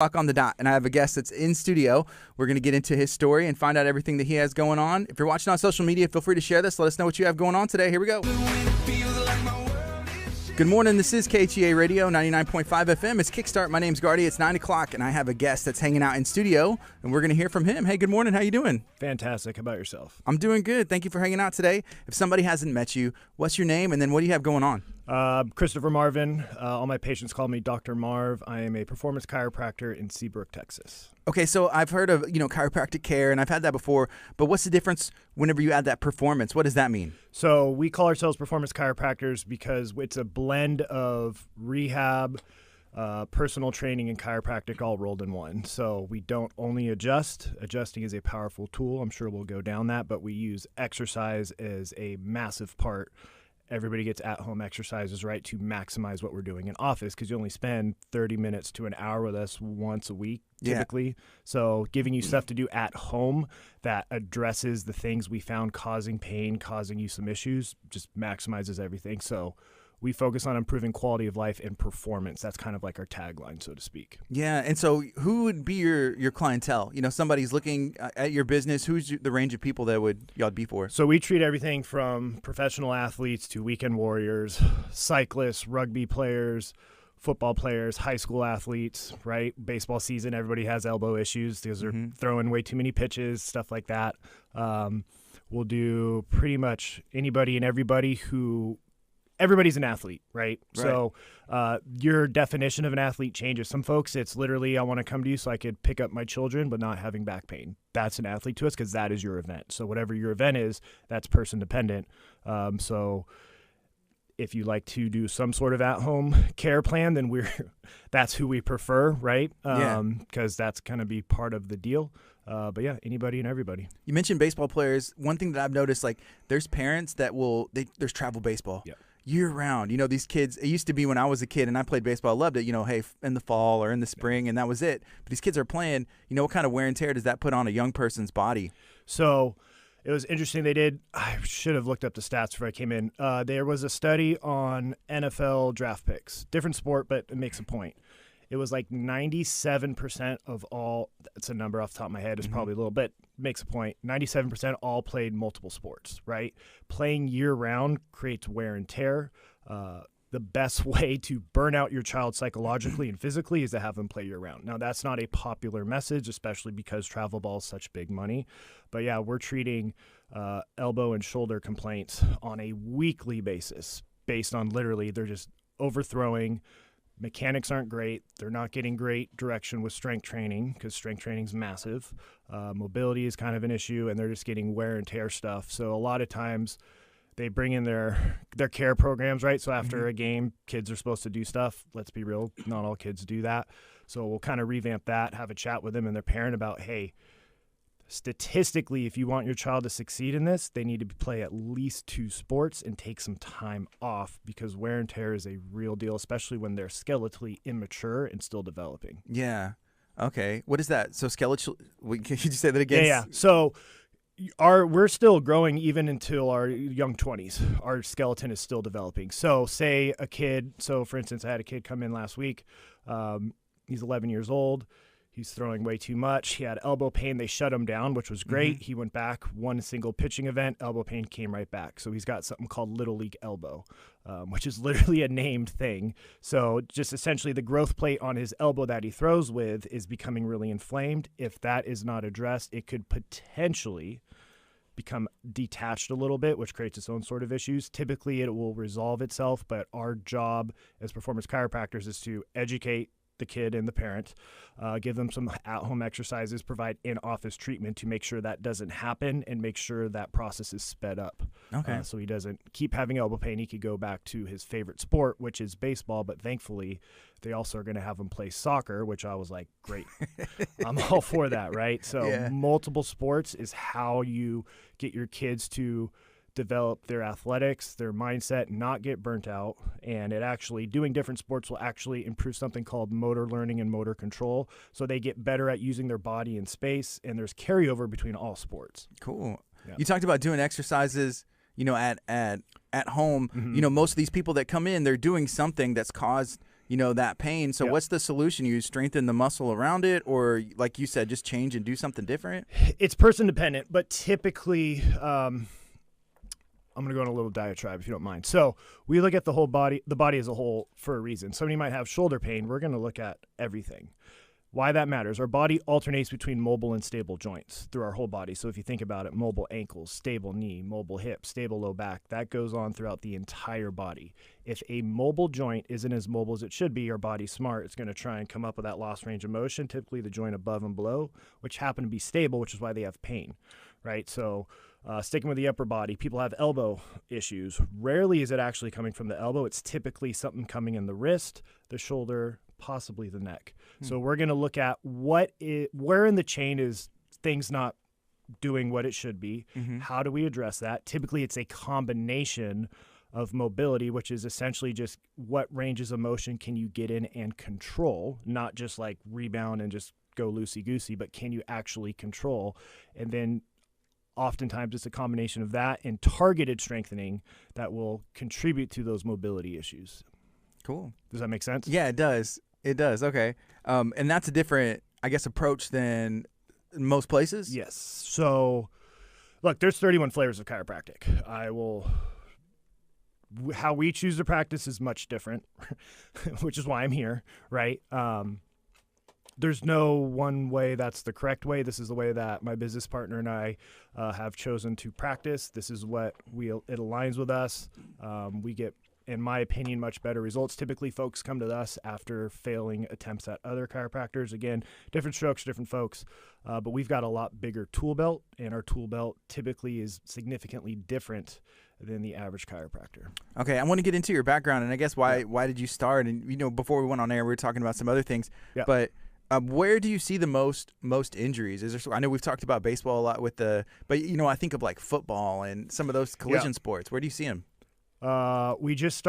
On the dot, and I have a guest that's in studio. We're going to get into his story and find out everything that he has going on. If you're watching on social media, feel free to share this. Let us know what you have going on today. Here we go. Good morning. This is KHEA Radio 99.5 FM. It's Kickstart. My name's Gardy. It's 9 o'clock, and I have a guest that's hanging out in studio, and we're going to hear from him. Hey, good morning. How you doing? Fantastic. How about yourself? I'm doing good. Thank you for hanging out today. If somebody hasn't met you, what's your name, and then what do you have going on? Christopher Marvin. All my patients call me Dr. Marv. I am a performance chiropractor in Seabrook, Texas. Okay, so I've heard of, chiropractic care, and I've had that before, but what's the difference whenever you add that performance? What does that mean? So we call ourselves performance chiropractors because it's a blend of rehab, personal training, and chiropractic all rolled in one. So we don't only adjust. Adjusting is a powerful tool. I'm sure we'll go down that, but we use exercise as a massive part. Everybody gets at-home exercises, right, to maximize what we're doing in office because you only spend 30 minutes to an hour with us once a week, typically. Yeah. So giving you stuff to do at home that addresses the things we found causing pain, causing you some issues, just maximizes everything. So we focus on improving quality of life and performance. That's kind of like our tagline, so to speak. Yeah, and so who would be your clientele? Somebody's looking at your business. Who's the range of people that y'all be for? So we treat everything from professional athletes to weekend warriors, cyclists, rugby players, football players, high school athletes, right? Baseball season, everybody has elbow issues because they're throwing way too many pitches, stuff like that. We'll do pretty much anybody and everybody who... Everybody's an athlete, right? So your definition of an athlete changes. Some folks, it's literally, I want to come to you so I could pick up my children but not having back pain. That's an athlete to us because that is your event. So whatever your event is, that's person dependent. So if you like to do some sort of at-home care plan, then that's who we prefer, right? Because that's going to be part of the deal. But yeah, anybody and everybody. You mentioned baseball players. One thing that I've noticed, there's parents that there's travel baseball. Yeah. Year round, these kids, it used to be when I was a kid and I played baseball, I loved it, hey, in the fall or in the spring, and that was it. But these kids are playing, what kind of wear and tear does that put on a young person's body? So it was interesting. I should have looked up the stats before I came in. There was a study on NFL draft picks, different sport, but it makes a point. It was like 97% of all, that's a number off the top of my head, it's probably a little bit, makes a point. 97% all played multiple sports, right? Playing year-round creates wear and tear. The best way to burn out your child psychologically and physically is to have them play year-round. Now, that's not a popular message, especially because travel ball is such big money. But, yeah, we're treating elbow and shoulder complaints on a weekly basis based on literally they're just overthrowing. Mechanics aren't great. They're not getting great direction with strength training because strength training is massive. Mobility is kind of an issue, and they're just getting wear and tear stuff. So a lot of times they bring in their care programs, right? So after a game, kids are supposed to do stuff. Let's be real, not all kids do that. So we'll kind of revamp that, have a chat with them and their parent about, hey, statistically, if you want your child to succeed in this, they need to play at least 2 sports and take some time off because wear and tear is a real deal, especially when they're skeletally immature and still developing. Yeah. Okay. What is that? So skeletal, can you say that again? Yeah. So we're still growing even until our young 20s. Our skeleton is still developing. So say a kid, for instance, I had a kid come in last week. He's 11 years old. He's throwing way too much. He had elbow pain. They shut him down, which was great. He went back, one single pitching event, elbow pain came right back. So he's got something called Little League elbow, which is literally a named thing. So just essentially the growth plate on his elbow that he throws with is becoming really inflamed. If that is not addressed, it could potentially become detached a little bit, which creates its own sort of issues. Typically, it will resolve itself, but our job as performance chiropractors is to educate the kid and the parent, give them some at-home exercises, provide in-office treatment to make sure that doesn't happen and make sure that process is sped up. Okay. So he doesn't keep having elbow pain. He could go back to his favorite sport, which is baseball, but thankfully they also are going to have him play soccer, which I was like, great. I'm all for that, right? So multiple sports is how you get your kids to develop their athletics, their mindset, not get burnt out. And it actually, doing different sports will actually improve something called motor learning and motor control. So they get better at using their body in space, and there's carryover between all sports. Cool. Yeah. You talked about doing exercises, at home. Mm-hmm. Most of these people that come in, they're doing something that's caused that pain. So what's the solution? You strengthen the muscle around it, or like you said, just change and do something different? It's person dependent, but typically, I'm going to go on a little diatribe if you don't mind. So we look at the body as a whole for a reason. Somebody might have shoulder pain. We're going to look at everything. Why that matters. Our body alternates between mobile and stable joints through our whole body. So if you think about it, mobile ankles, stable knee, mobile hip, stable low back, that goes on throughout the entire body. If a mobile joint isn't as mobile as it should be, our body's smart. It's going to try and come up with that lost range of motion, typically the joint above and below, which happen to be stable, which is why they have pain, right? So sticking with the upper body, people have elbow issues. Rarely is it actually coming from the elbow. It's typically something coming in the wrist, the shoulder, possibly the neck. So we're going to look at where in the chain is things not doing what it should be. How do we address that? Typically, it's a combination of mobility, which is essentially just what ranges of motion can you get in and control, not just like rebound and just go loosey-goosey, but can you actually control? And then oftentimes it's a combination of that and targeted strengthening that will contribute to those mobility issues. Cool. Does that make sense? Yeah, it does. It does. Okay. And that's a different, I guess, approach than most places? Yes. So, look, there's 31 flavors of chiropractic. How we choose to practice is much different, which is why I'm here, right? There's no one way that's the correct way. This is the way that my business partner and I have chosen to practice. This is what it aligns with us. We get, in my opinion, much better results. Typically, folks come to us after failing attempts at other chiropractors. Again, different strokes, different folks, but we've got a lot bigger tool belt, and our tool belt typically is significantly different than the average chiropractor. Okay, I want to get into your background, and I guess why did you start? And before we went on air, we were talking about some other things, but where do you see the most injuries? Is there? I know we've talked about baseball a lot but I think of like football and some of those collision sports. Where do you see them? We just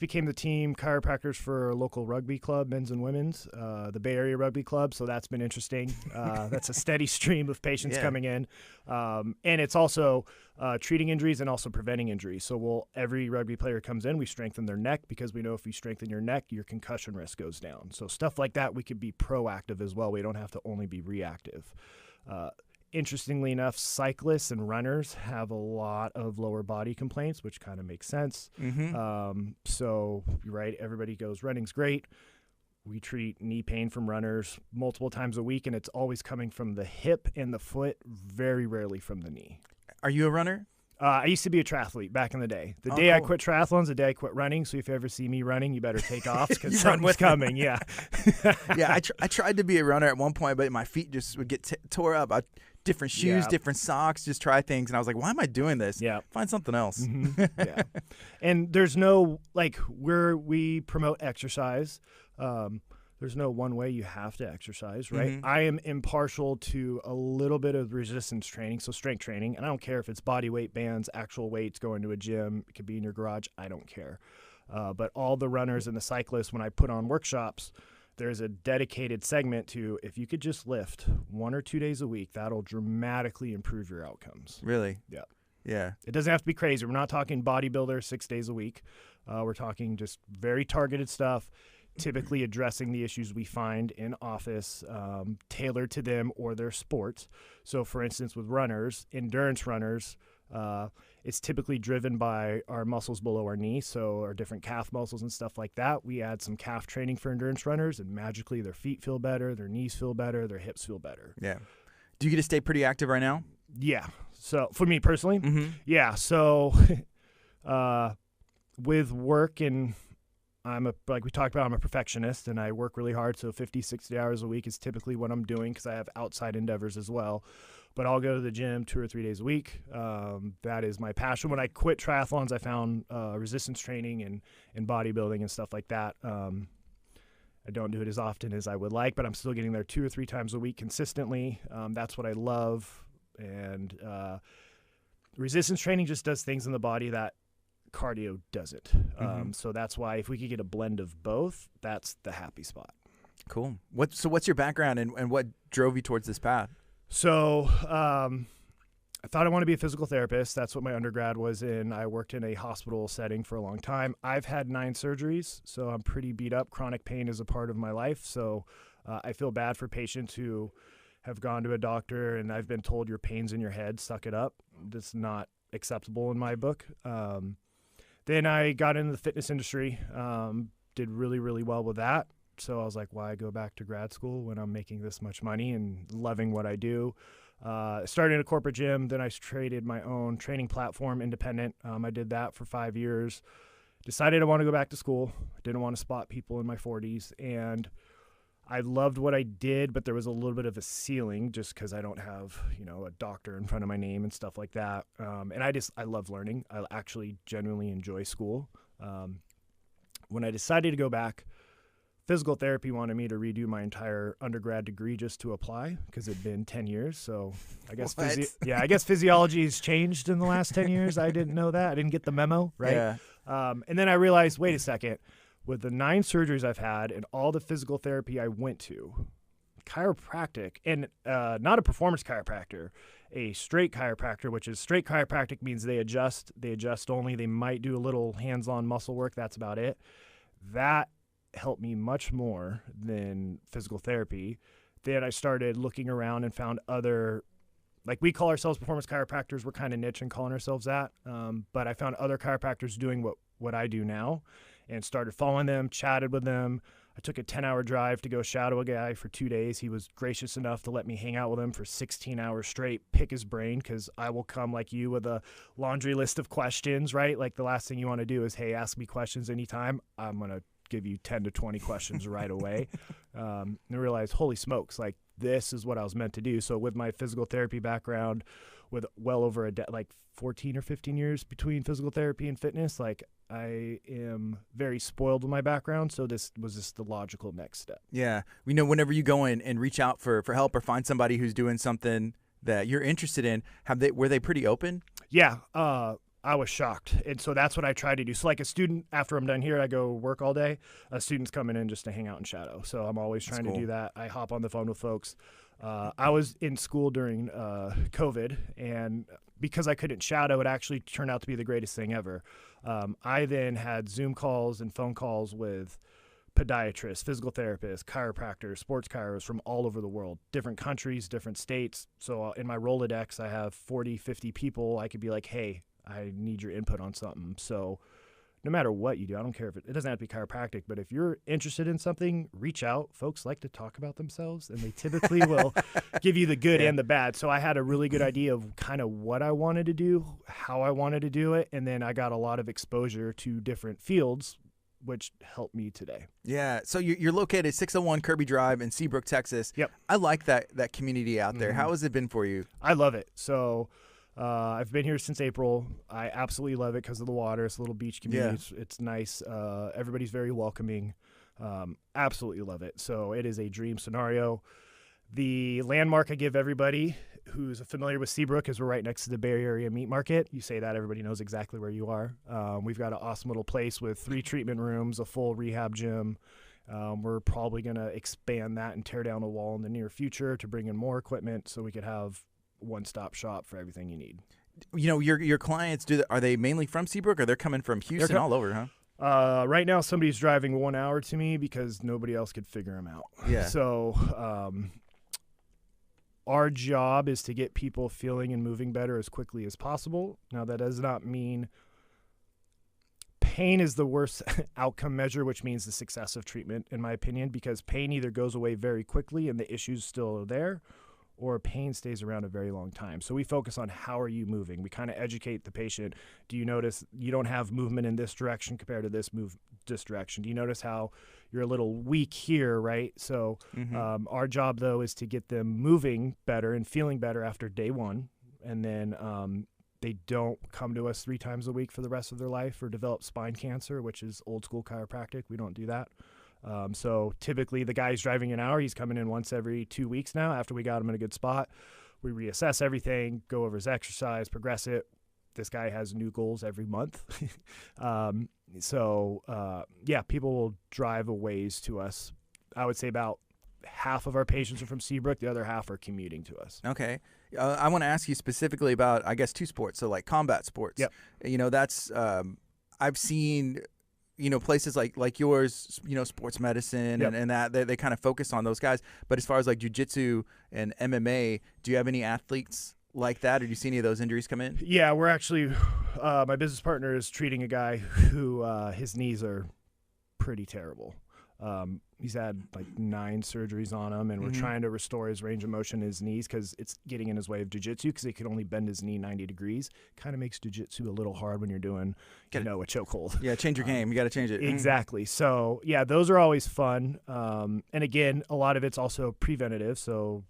became the team chiropractors for a local rugby club, men's and women's, the Bay Area Rugby Club. So that's been interesting. That's a steady stream of patients coming in. And it's also treating injuries and also preventing injuries. So every rugby player comes in, we strengthen their neck because we know if you strengthen your neck, your concussion risk goes down. So stuff like that, we could be proactive as well. We don't have to only be reactive. Interestingly enough, cyclists and runners have a lot of lower body complaints, which kind of makes sense. So, right, everybody goes, running's great. We treat knee pain from runners multiple times a week, and it's always coming from the hip and the foot, very rarely from the knee. Are you a runner? I used to be a triathlete back in the day. The day I quit triathlons, the day I quit running. So if you ever see me running, you better take off because something's coming. Yeah. Yeah, I tried to be a runner at one point, but my feet just would get tore up. Different shoes, different socks, just try things. And I was like, why am I doing this? Yeah. Find something else. Yeah. And there's no, we promote exercise. There's no one way you have to exercise, right? I am impartial to a little bit of resistance training, so strength training. And I don't care if it's body weight bands, actual weights, going to a gym. It could be in your garage. I don't care. But all the runners and the cyclists, when I put on workshops, there's a dedicated segment to if you could just lift 1 or 2 days a week, that'll dramatically improve your outcomes. Really? Yeah. Yeah. It doesn't have to be crazy. We're not talking bodybuilder 6 days a week. We're talking just very targeted stuff, typically addressing the issues we find in office, tailored to them or their sports. So, for instance, with runners, endurance runners, it's typically driven by our muscles below our knee, so our different calf muscles and stuff like that. We add some calf training for endurance runners, and magically their feet feel better, their knees feel better, their hips feel better. Yeah. Do you get to stay pretty active right now? Yeah. So for me personally, yeah. So with work, and like we talked about, I'm a perfectionist, and I work really hard. So 50, 60 hours a week is typically what I'm doing because I have outside endeavors as well. But I'll go to the gym 2 or 3 days a week. That is my passion. When I quit triathlons, I found resistance training and bodybuilding and stuff like that. I don't do it as often as I would like, but I'm still getting there 2 or 3 times a week consistently. That's what I love. And resistance training just does things in the body that cardio doesn't. So that's why if we could get a blend of both, that's the happy spot. Cool. So what's your background and what drove you towards this path? So I thought I wanted to be a physical therapist. That's what my undergrad was in. I worked in a hospital setting for a long time. I've had 9 surgeries, so I'm pretty beat up. Chronic pain is a part of my life, so I feel bad for patients who have gone to a doctor and I've been told your pain's in your head, suck it up. That's not acceptable in my book. Then I got into the fitness industry, did really, really well with that. So I was like, why go back to grad school when I'm making this much money and loving what I do? Started in a corporate gym, then I traded my own training platform, independent. I did that for 5 years. Decided I want to go back to school. Didn't want to spot people in my 40s. And I loved what I did, but there was a little bit of a ceiling just because I don't have, a doctor in front of my name and stuff like that. And I love learning. I actually genuinely enjoy school. When I decided to go back, physical therapy wanted me to redo my entire undergrad degree just to apply because it'd been 10 years. So I guess I guess physiology has changed in the last 10 years. I didn't know that. I didn't get the memo, right? Yeah. And then I realized, wait a second, with the 9 surgeries I've had and all the physical therapy I went to, chiropractic, and not a performance chiropractor, a straight chiropractor, which is straight chiropractic means they adjust only. They might do a little hands-on muscle work. That's about it. That helped me much more than physical therapy. Then I started looking around and found other, like we call ourselves performance chiropractors. We're kind of niche in calling ourselves that. But I found other chiropractors doing what I do now and started following them, chatted with them. I took a 10-hour drive to go shadow a guy for 2 days. He was gracious enough to let me hang out with him for 16 hours straight, pick his brain, because I will come like you with a laundry list of questions, right? Like the last thing you want to do is, hey, ask me questions anytime. I'm going to give you 10 to 20 questions right away. And I realized, holy smokes, like this is what I was meant to do. So with my physical therapy background, with well over 14 or 15 years between physical therapy and fitness, like I am very spoiled with my background. So this was just the logical next step. Yeah. Whenever you go in and reach out for help or find somebody who's doing something that you're interested in, were they pretty open? Yeah. I was shocked. And so that's what I try to do. So like a student, after I'm done here, I go work all day. A student's coming in just to hang out and shadow. So I'm always trying to do that. I hop on the phone with folks. I was in school during COVID, and because I couldn't shadow, it actually turned out to be the greatest thing ever. I then had Zoom calls and phone calls with podiatrists, physical therapists, chiropractors, sports chiros from all over the world, different countries, different states. So in my Rolodex, I have 40, 50 people. I could be like, hey, I need your input on something. So no matter what you do, I don't care if it doesn't have to be chiropractic, but if you're interested in something, reach out. Folks like to talk about themselves, and they typically will give you the good and the bad. So I had a really good idea of kind of what I wanted to do, how I wanted to do it, and then I got a lot of exposure to different fields, which helped me today. Yeah. So you're located 601 Kirby Drive in Seabrook, Texas. Yep. I like that community out there. How has it been for you? I love it. So I've been here since April. I absolutely love it because of the water. It's a little beach community. Yeah. It's nice. Everybody's very welcoming. Absolutely love it. So it is a dream scenario. The landmark I give everybody who's familiar with Seabrook is we're right next to the Bay Area Meat Market. You say that, everybody knows exactly where you are. We've got an awesome little place with 3 treatment rooms, a full rehab gym. We're probably going to expand that and tear down a wall in the near future to bring in more equipment so we could have one-stop shop for everything you need. Your clients, are they mainly from Seabrook, or they're coming from Houston, all over, huh? Right now, somebody's driving 1 hour to me because nobody else could figure them out. Yeah. So our job is to get people feeling and moving better as quickly as possible. Now, that does not mean pain is the worst outcome measure, which means the success of treatment, in my opinion, because pain either goes away very quickly and the issues still are there, or pain stays around a very long time. So we focus on how are you moving. We kind of educate the patient. Do you notice you don't have movement in this direction compared to this direction? Do you notice how you're a little weak here, right? So our job, though, is to get them moving better and feeling better after day 1. And then they don't come to us 3 times a week for the rest of their life or develop spine cancer, which is old school chiropractic. We don't do that. So typically the guy's driving an hour. He's coming in once every 2 weeks now after we got him in a good spot. We reassess everything, go over his exercise, progress it. This guy has new goals every month. People will drive a ways to us. I would say about half of our patients are from Seabrook. The other half are commuting to us. Okay. I want to ask you specifically about, I guess, two sports. So like combat sports. Yep. That's I've seen, places like yours, sports medicine Yep. and that they kind of focus on those guys. But as far as like jiu-jitsu and MMA, do you have any athletes like that, or do you see any of those injuries come in? Yeah, we're actually my business partner is treating a guy who his knees are pretty terrible. He's had like 9 surgeries on him, and we're trying to restore his range of motion in his knees because it's getting in his way of jiu-jitsu because he can only bend his knee 90 degrees. Kind of makes jiu-jitsu a little hard when you're doing, a chokehold. Yeah, change your game. You got to change it. Exactly. So, yeah, those are always fun. And again, a lot of it's also preventative. So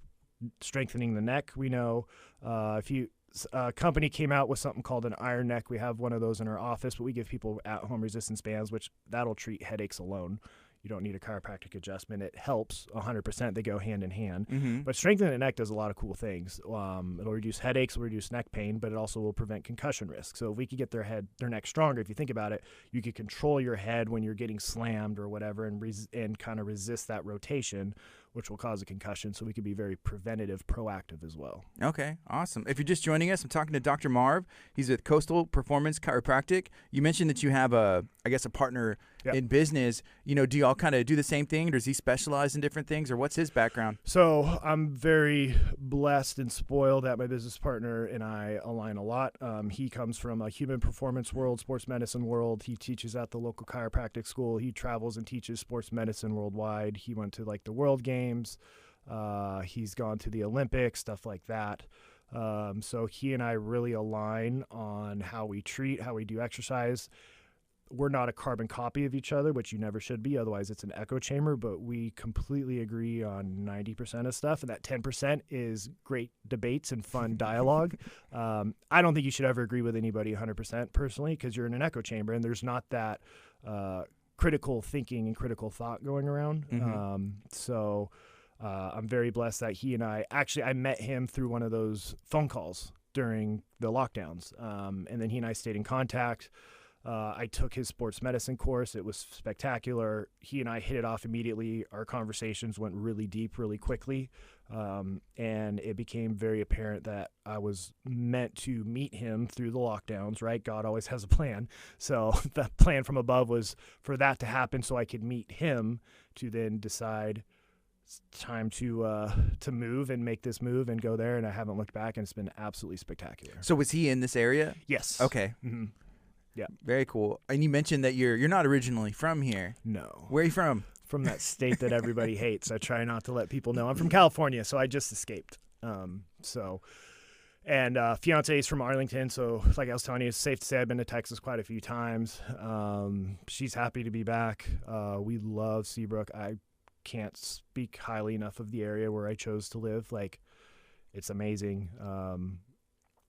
strengthening the neck, we know if you a company came out with something called an iron neck. We have one of those in our office, but we give people at-home resistance bands, which that'll treat headaches alone. You don't need a chiropractic adjustment. It helps 100%. They go hand in hand. But strengthening the neck does a lot of cool things. It'll reduce headaches, it'll reduce neck pain, but it also will prevent concussion risk. So if we could get their neck stronger, if you think about it, you could control your head when you're getting slammed or whatever and kind of resist that rotation, which will cause a concussion. So we could be very preventative, proactive as well. Okay, awesome. If you're just joining us, I'm talking to Dr. Marv. He's with Coastal Performance Chiropractic. You mentioned that you have a partner in business. Do y'all kind of do the same thing? Does he specialize in different things, or what's his background? So I'm very blessed and spoiled that my business partner and I align a lot. He comes from a human performance world, sports medicine world. He teaches at the local chiropractic school. He travels and teaches sports medicine worldwide. He went to like the World Games. He's gone to the Olympics, stuff like that. So he and I really align on how we treat, how we do exercise. We're not a carbon copy of each other, which you never should be. Otherwise, it's an echo chamber. But we completely agree on 90% of stuff. And that 10% is great debates and fun dialogue. I don't think you should ever agree with anybody 100% personally, because you're in an echo chamber and there's not that critical thinking and critical thought going around. So I'm very blessed that he and I met him through one of those phone calls during the lockdowns. And then he and I stayed in contact. I took his sports medicine course. It was spectacular. He and I hit it off immediately. Our conversations went really deep, really quickly. And it became very apparent that I was meant to meet him through the lockdowns, right? God always has a plan. So the plan from above was for that to happen so I could meet him to then decide it's time to move and make this move and go there. And I haven't looked back, and it's been absolutely spectacular. So was he in this area? Yes. Okay. Yeah. Very cool. And you mentioned that you're not originally from here. No. Where are you from? From that state that everybody hates. I try not to let people know. I'm from California, so I just escaped. Fiance is from Arlington, so like I was telling you, it's safe to say I've been to Texas quite a few times. She's happy to be back. We love Seabrook. I can't speak highly enough of the area where I chose to live. Like, it's amazing.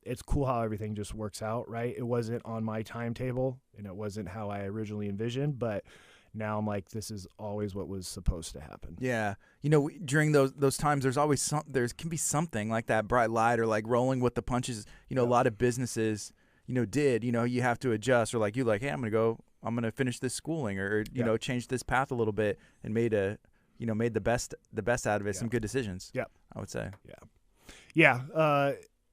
It's cool how everything just works out, right? It wasn't on my timetable, and it wasn't how I originally envisioned, but now I'm like, this is always what was supposed to happen. Yeah. During those times, there's always there can be something like that bright light or like rolling with the punches. A lot of businesses, did, you have to adjust, or like hey, I'm going to finish this schooling or change this path a little bit, and made the best out of it. Some good decisions. Yeah. I would say. Yeah.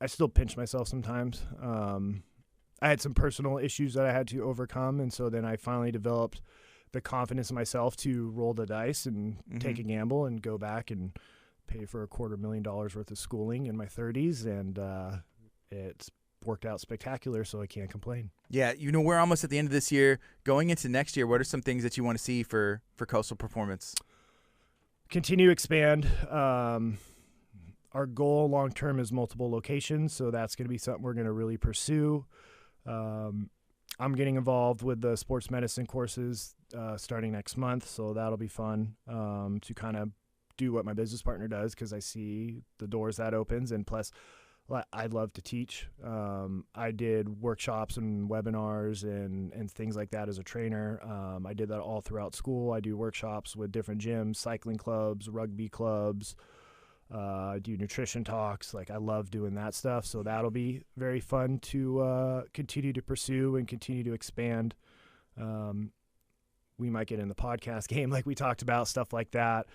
I still pinch myself sometimes. I had some personal issues that I had to overcome, and so then I finally developed the confidence in myself to roll the dice and take a gamble and go back and pay for $250,000 worth of schooling in my 30s, and it's worked out spectacular, so I can't complain. Yeah, we're almost at the end of this year. Going into next year, what are some things that you want to see for Coastal Performance? Continue to expand. Our goal long-term is multiple locations, so that's going to be something we're going to really pursue. I'm getting involved with the sports medicine courses starting next month, so that'll be fun to kind of do what my business partner does, because I see the doors that opens, and plus I love to teach. I did workshops and webinars and things like that as a trainer. I did that all throughout school. I do workshops with different gyms, cycling clubs, rugby clubs. I do nutrition talks. Like, I love doing that stuff. So that'll be very fun to continue to pursue and continue to expand. we might get in the podcast game like we talked about, stuff like that.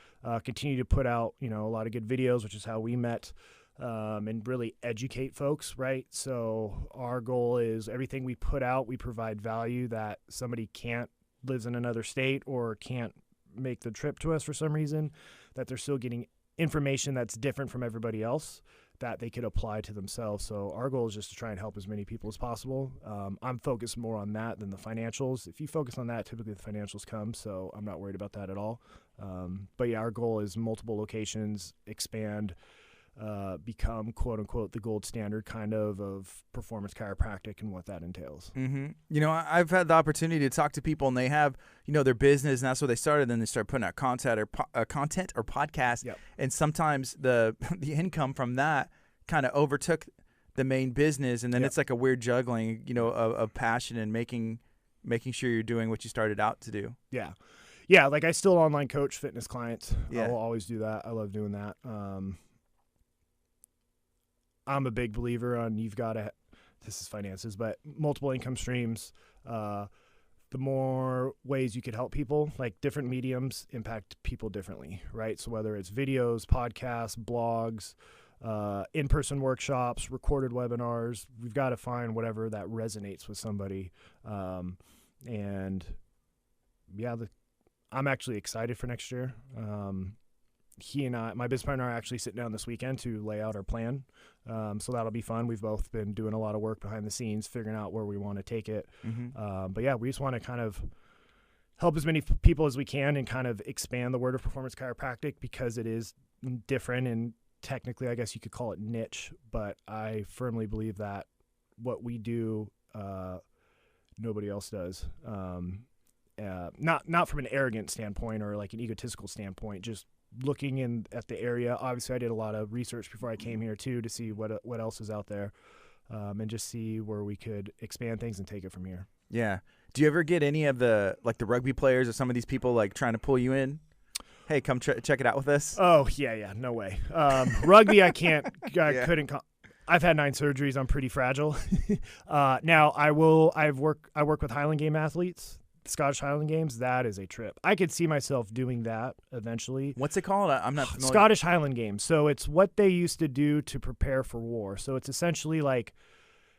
Continue to put out, a lot of good videos, which is how we met, and really educate folks, right? So our goal is everything we put out, we provide value that somebody lives in another state or can't make the trip to us for some reason, that they're still getting information that's different from everybody else that they could apply to themselves. So our goal is just to try and help as many people as possible. I'm focused more on that than the financials. If you focus on that, typically the financials come, so I'm not worried about that at all. But yeah, our goal is multiple locations, expand, become quote unquote the gold standard kind of performance chiropractic and what that entails. Mm-hmm. I've had the opportunity to talk to people and they have, their business and that's what they started. Then they start putting out content or podcast. Yep. And sometimes the income from that kind of overtook the main business. And then Yep. it's like a weird juggling, of passion and making sure you're doing what you started out to do. Yeah. Yeah. Like I still online coach fitness clients. Yeah. I will always do that. I love doing that. I'm a big believer on this is finances, but multiple income streams. The more ways you could help people, like different mediums impact people differently, right? So whether it's videos, podcasts, blogs, in-person workshops, recorded webinars, we've got to find whatever that resonates with somebody. And yeah, I'm actually excited for next year. He and I, my business partner, are actually sitting down this weekend to lay out our plan. So that'll be fun. We've both been doing a lot of work behind the scenes, figuring out where we want to take it. Mm-hmm. But yeah, we just want to kind of help as many people as we can and kind of expand the word of performance chiropractic because it is different and technically, I guess you could call it niche, but I firmly believe that what we do, nobody else does. Not from an arrogant standpoint or like an egotistical standpoint, just looking at the area. Obviously I did a lot of research before I came here too to see what else is out there, and just see where we could expand things and take it from here. Yeah. Do you ever get any of the rugby players or some of these people like trying to pull you in? Hey, come check it out with us. Oh yeah. No way. Rugby. I couldn't. I've had 9 surgeries. I'm pretty fragile. Now I work with Highland Game athletes. Scottish Highland Games, that is a trip. I could see myself doing that eventually. What's it called? I'm not familiar. Scottish Highland Games. So it's what they used to do to prepare for war. So it's essentially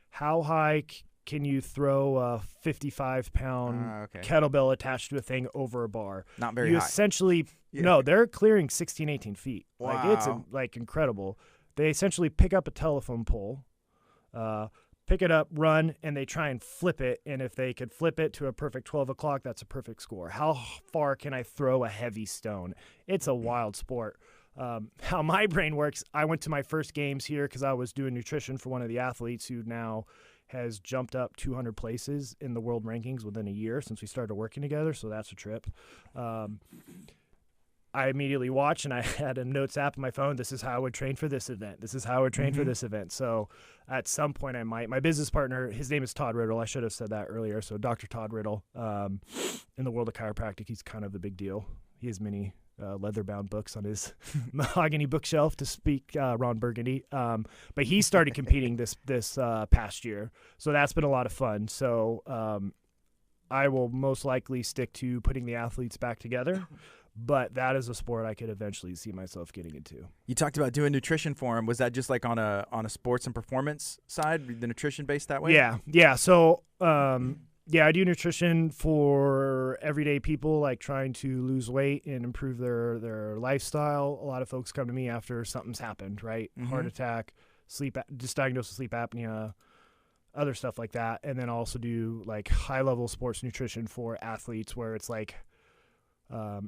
how high can you throw a 55-pound kettlebell attached to a thing over a bar? Not very high. Essentially, no, they're clearing 16, 18 feet. Wow. It's incredible. They essentially pick up a telephone pole, pick it up, run, and they try and flip it. And if they could flip it to a perfect 12 o'clock, that's a perfect score. How far can I throw a heavy stone? It's a wild sport. How my brain works, I went to my first games here because I was doing nutrition for one of the athletes who now has jumped up 200 places in the world rankings within a year since we started working together. So that's a trip. I immediately watched, and I had a notes app on my phone. This is how I would train for this event. This is how I would train for this event. So at some point I might. My business partner, his name is Todd Riddle. I should have said that earlier. So Dr. Todd Riddle, in the world of chiropractic, he's kind of the big deal. He has many leather-bound books on his mahogany bookshelf, to speak Ron Burgundy. But he started competing this past year. So that's been a lot of fun. So I will most likely stick to putting the athletes back together. But that is a sport I could eventually see myself getting into. You talked about doing nutrition for him. Was that just like on a sports and performance side, the nutrition based that way? Yeah. So, I do nutrition for everyday people, like trying to lose weight and improve their lifestyle. A lot of folks come to me after something's happened, right? Mm-hmm. Heart attack, just diagnosed with sleep apnea, other stuff like that. And then also do like high level sports nutrition for athletes where it's like,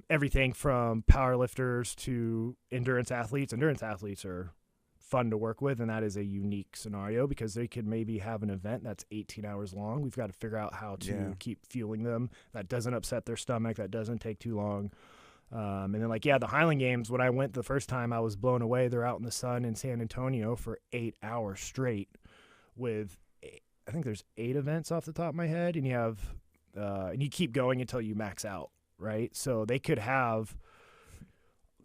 everything from power lifters to endurance athletes. Endurance athletes are fun to work with, and that is a unique scenario because they could maybe have an event that's 18 hours long. We've got to figure out how to keep fueling them. That doesn't upset their stomach. That doesn't take too long. And then the Highland Games, when I went the first time, I was blown away. They're out in the sun in San Antonio for 8 hours straight with, I think there's 8 events off the top of my head, and you have, and you keep going until you max out. Right. So they could have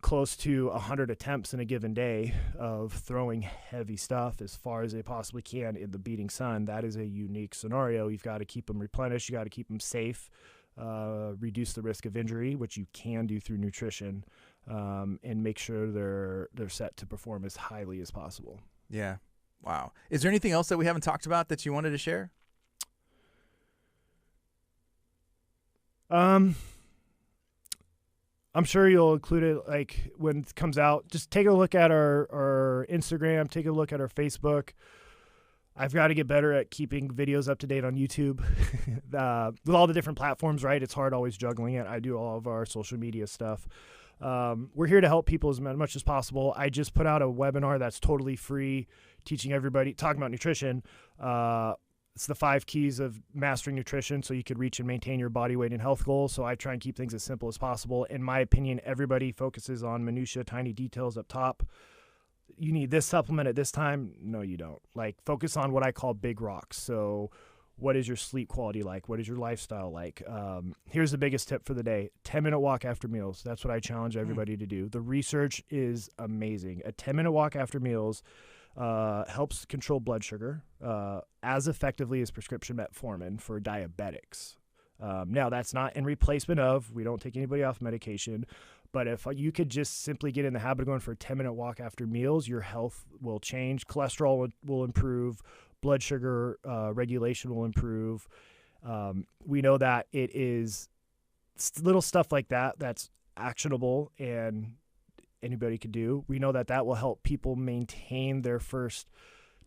close to 100 attempts in a given day of throwing heavy stuff as far as they possibly can in the beating sun. That is a unique scenario. You've got to keep them replenished. You got to keep them safe. reduce the risk of injury, which you can do through nutrition, and make sure they're set to perform as highly as possible. Yeah. Wow. Is there anything else that we haven't talked about that you wanted to share? I'm sure you'll include it like when it comes out. Just take a look at our Instagram, take a look at our Facebook. I've got to get better at keeping videos up to date on YouTube. With all the different platforms, right? It's hard always juggling it. I do all of our social media stuff. We're here to help people as much as possible. I just put out a webinar that's totally free, teaching everybody, talking about nutrition. It's the 5 keys of mastering nutrition so you could reach and maintain your body weight and health goals. So I try and keep things as simple as possible. In my opinion, everybody focuses on minutia, tiny details up top. You need this supplement at this time. No, you don't. Like, focus on what I call big rocks. So what is your sleep quality like? What is your lifestyle like? Here's the biggest tip for the day. 10-minute walk after meals. That's what I challenge everybody to do. The research is amazing. A 10-minute walk after meals helps control blood sugar as effectively as prescription metformin for diabetics. Now, that's not in replacement of, we don't take anybody off medication, but if you could just simply get in the habit of going for a 10-minute walk after meals, your health will change. Cholesterol will improve. Blood sugar regulation will improve. We know that it is little stuff like that that's actionable and anybody could do. We know that that will help people maintain their first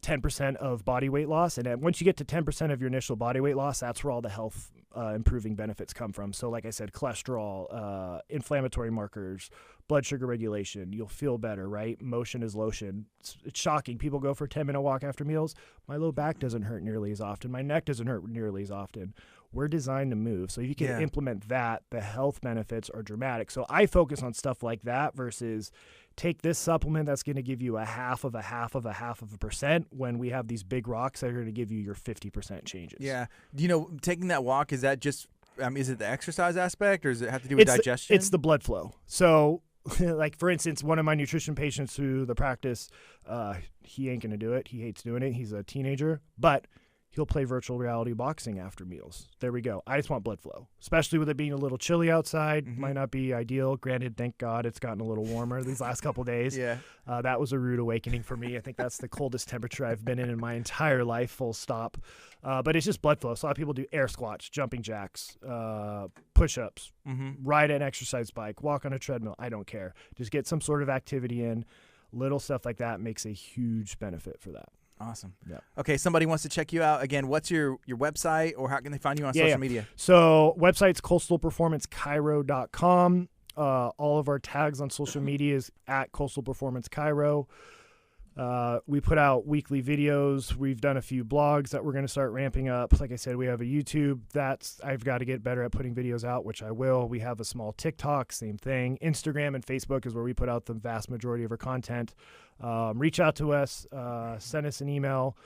10% of body weight loss. And then once you get to 10% of your initial body weight loss, that's where all the health improving benefits come from. So like I said, cholesterol, inflammatory markers, blood sugar regulation, you'll feel better, right? Motion is lotion. It's shocking. People go for a 10-minute walk after meals. My low back doesn't hurt nearly as often. My neck doesn't hurt nearly as often. We're designed to move. So if you can implement that, the health benefits are dramatic. So I focus on stuff like that versus take this supplement that's going to give you a half of a percent when we have these big rocks that are going to give you your 50% changes. Yeah. You know, taking that walk, is that just, is it the exercise aspect or does it have to do with digestion? It's the blood flow. So like, for instance, one of my nutrition patients through the practice, he ain't going to do it. He hates doing it. He's a teenager, but he'll play virtual reality boxing after meals. There we go. I just want blood flow, especially with it being a little chilly outside. Mm-hmm. Might not be ideal. Granted, thank God it's gotten a little warmer these last couple of days. Yeah. That was a rude awakening for me. I think that's the coldest temperature I've been in my entire life, full stop. But it's just blood flow. So a lot of people do air squats, jumping jacks, push-ups, ride an exercise bike, walk on a treadmill. I don't care. Just get some sort of activity in. Little stuff like that makes a huge benefit for that. Awesome. Yeah. Okay, somebody wants to check you out. Again, what's your website or how can they find you on social media? So website's coastalperformancechiro.com. All of our tags on social media is at Coastal Performance Chiro. We put out weekly videos. We've done a few blogs that we're going to start ramping up. Like I said, we have a YouTube. I've got to get better at putting videos out, which I will. We have a small TikTok, same thing. Instagram and Facebook is where we put out the vast majority of our content. Reach out to us, send us an email.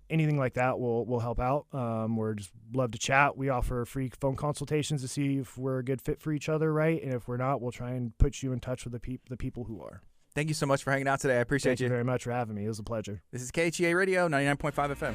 Anything like that will help out. We're just love to chat. We offer free phone consultations to see if we're a good fit for each other, right? And if we're not, we'll try and put you in touch with the people who are. Thank you so much for hanging out today. I appreciate you. Thank you very much for having me. It was a pleasure. This is KHEA Radio, 99.5 FM.